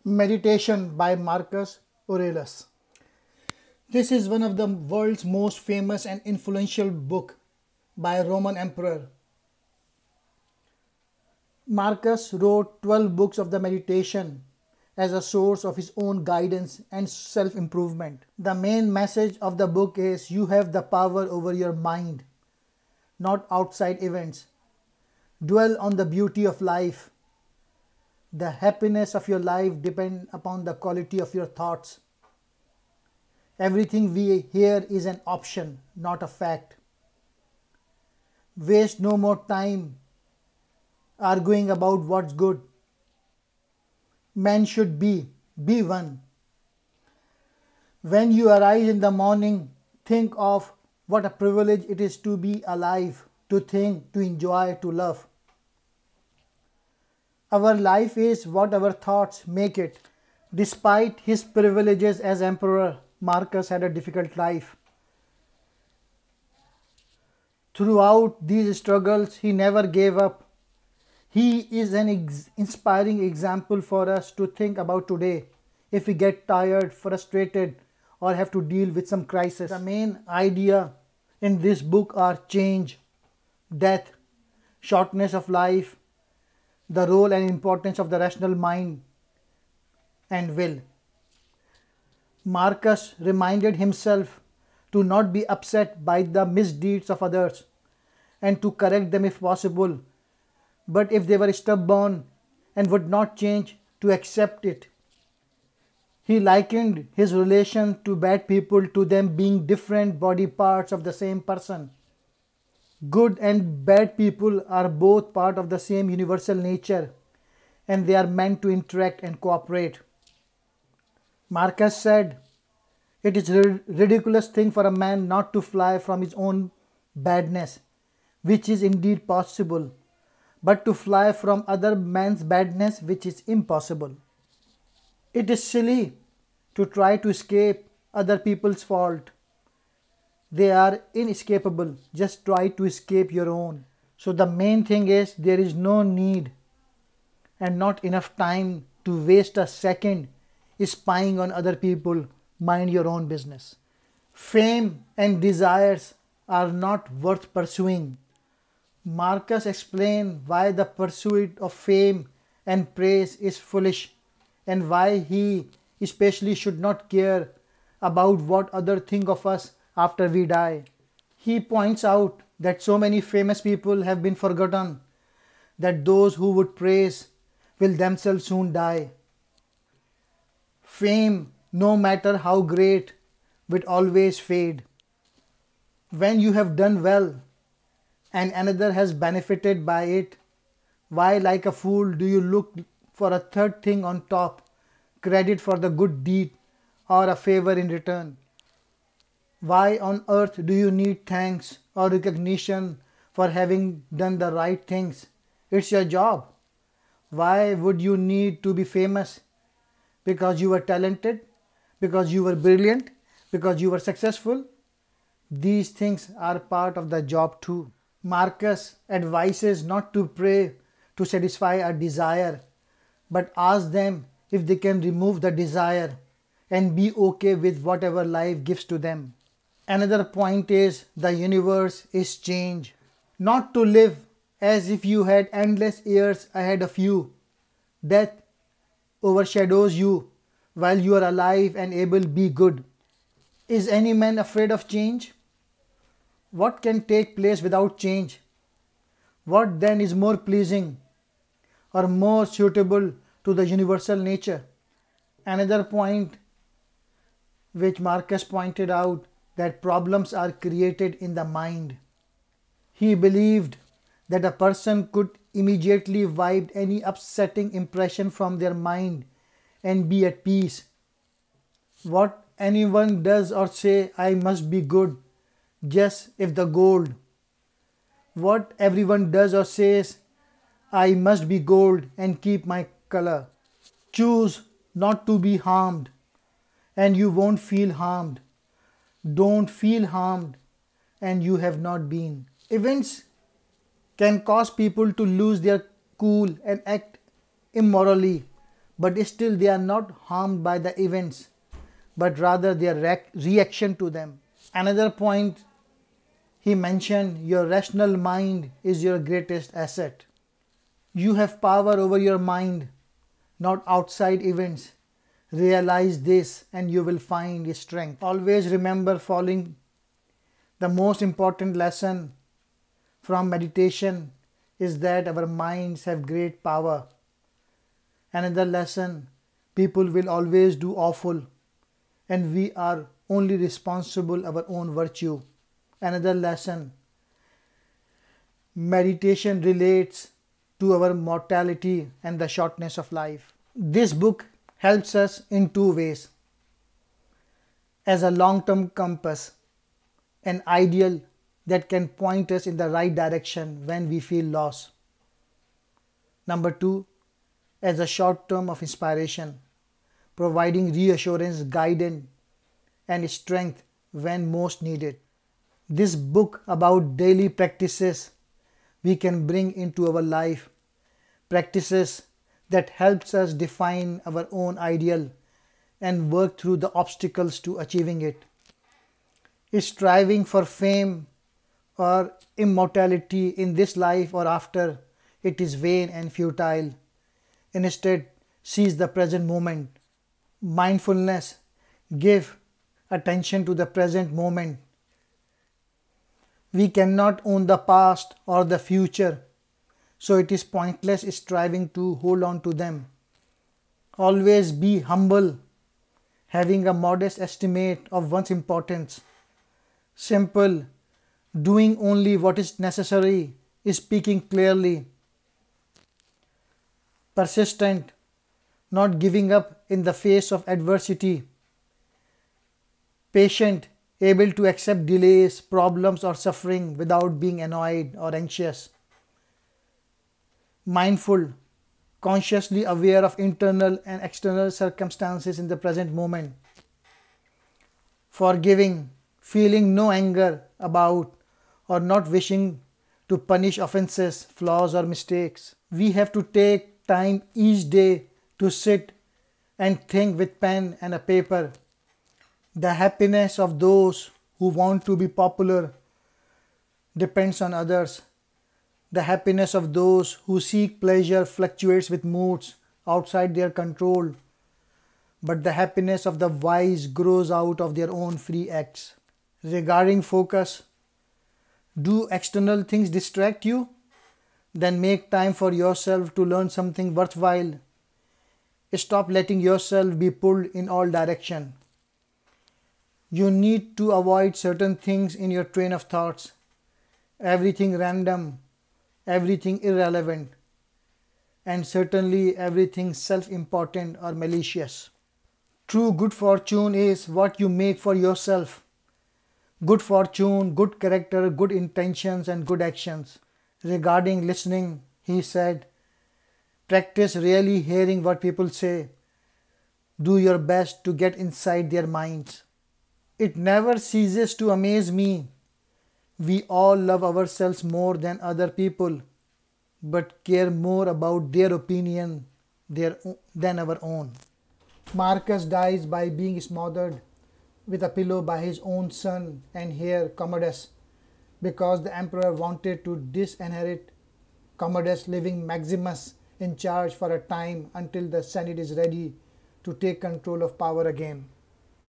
Meditation by Marcus Aurelius. This is one of the world's most famous and influential book by a Roman emperor. Marcus wrote 12 books of the meditation as a source of his own guidance and self-improvement. The main message of the book is you have the power over your mind, not outside events. Dwell on the beauty of life. The happiness of your life depends upon the quality of your thoughts. Everything we hear is an option, not a fact. Waste no more time arguing about what's good. Man should be one. When you arise in the morning, think of what a privilege it is to be alive, to think, to enjoy, to love. Our life is what our thoughts make it. Despite his privileges as emperor, Marcus had a difficult life. Throughout these struggles, he never gave up. He is an inspiring example for us to think about today if we get tired, frustrated, or have to deal with some crisis. The main idea in this book are change, death, shortness of life, the role and importance of the rational mind and will. Marcus reminded himself to not be upset by the misdeeds of others and to correct them if possible, but if they were stubborn and would not change, to accept it. He likened his relation to bad people to them being different body parts of the same person. Good and bad people are both part of the same universal nature, and they are meant to interact and cooperate. Marcus said, "It is a ridiculous thing for a man not to fly from his own badness, which is indeed possible, but to fly from other man's badness, which is impossible. It is silly to try to escape other people's fault. They are inescapable. Just try to escape your own." So the main thing is there is no need and not enough time to waste a second spying on other people. Mind your own business. Fame and desires are not worth pursuing. Marcus explained why the pursuit of fame and praise is foolish and why he especially should not care about what others think of us after we die. He points out that so many famous people have been forgotten, that those who would praise will themselves soon die. Fame, no matter how great, will always fade. When you have done well and another has benefited by it, why like a fool do you look for a third thing on top, credit for the good deed or a favor in return? Why on earth do you need thanks or recognition for having done the right things? It's your job. Why would you need to be famous? Because you were talented? Because you were brilliant? Because you were successful? These things are part of the job too. Marcus advises not to pray to satisfy a desire, but ask them if they can remove the desire and be okay with whatever life gives to them. Another point is the universe is change. Not to live as if you had endless years ahead of you. Death overshadows you while you are alive and able to be good. Is any man afraid of change? What can take place without change? What then is more pleasing or more suitable to the universal nature? Another point which Marcus pointed out, that problems are created in the mind. He believed that a person could immediately wipe any upsetting impression from their mind and be at peace. What anyone does or say, "I must be good," just if the gold. What everyone does or says, "I must be gold and keep my color." Choose not to be harmed and you won't feel harmed. Don't feel harmed and you have not been. Events can cause people to lose their cool and act immorally, but still they are not harmed by the events, but rather their reaction to them. Another point he mentioned, your rational mind is your greatest asset. You have power over your mind, not outside events. Realize this and you will find strength. Always remember following the most important lesson from meditation is that our minds have great power. Another lesson, people will always do awful and we are only responsible our own virtue. Another lesson, meditation relates to our mortality and the shortness of life. This book helps us in two ways. As a long-term compass, an ideal that can point us in the right direction when we feel lost. Number two, as a short term of inspiration, providing reassurance, guidance, and strength when most needed. This book about daily practices we can bring into our life, practices that helps us define our own ideal and work through the obstacles to achieving it. Striving for fame or immortality in this life or after, it is vain and futile. Instead, seize the present moment. Mindfulness, give attention to the present moment. We cannot own the past or the future, so it is pointless striving to hold on to them. Always be humble, having a modest estimate of one's importance. Simple, doing only what is necessary, speaking clearly. Persistent, not giving up in the face of adversity. Patient, able to accept delays, problems or suffering without being annoyed or anxious. Mindful, consciously aware of internal and external circumstances in the present moment. Forgiving, feeling no anger about or not wishing to punish offenses, flaws or mistakes. We have to take time each day to sit and think with pen and a paper. The happiness of those who want to be popular depends on others. The happiness of those who seek pleasure fluctuates with moods outside their control, but the happiness of the wise grows out of their own free acts. Regarding focus, do external things distract you? Then make time for yourself to learn something worthwhile. Stop letting yourself be pulled in all directions. You need to avoid certain things in your train of thoughts. Everything random, everything irrelevant, and certainly everything self-important or malicious. True good fortune is what you make for yourself. Good fortune, good character, good intentions and good actions. Regarding listening, he said, practice really hearing what people say. Do your best to get inside their minds. It never ceases to amaze me. We all love ourselves more than other people, but care more about their opinion than our own. Marcus dies by being smothered with a pillow by his own son and heir Commodus, because the emperor wanted to disinherit Commodus, leaving Maximus in charge for a time until the Senate is ready to take control of power again.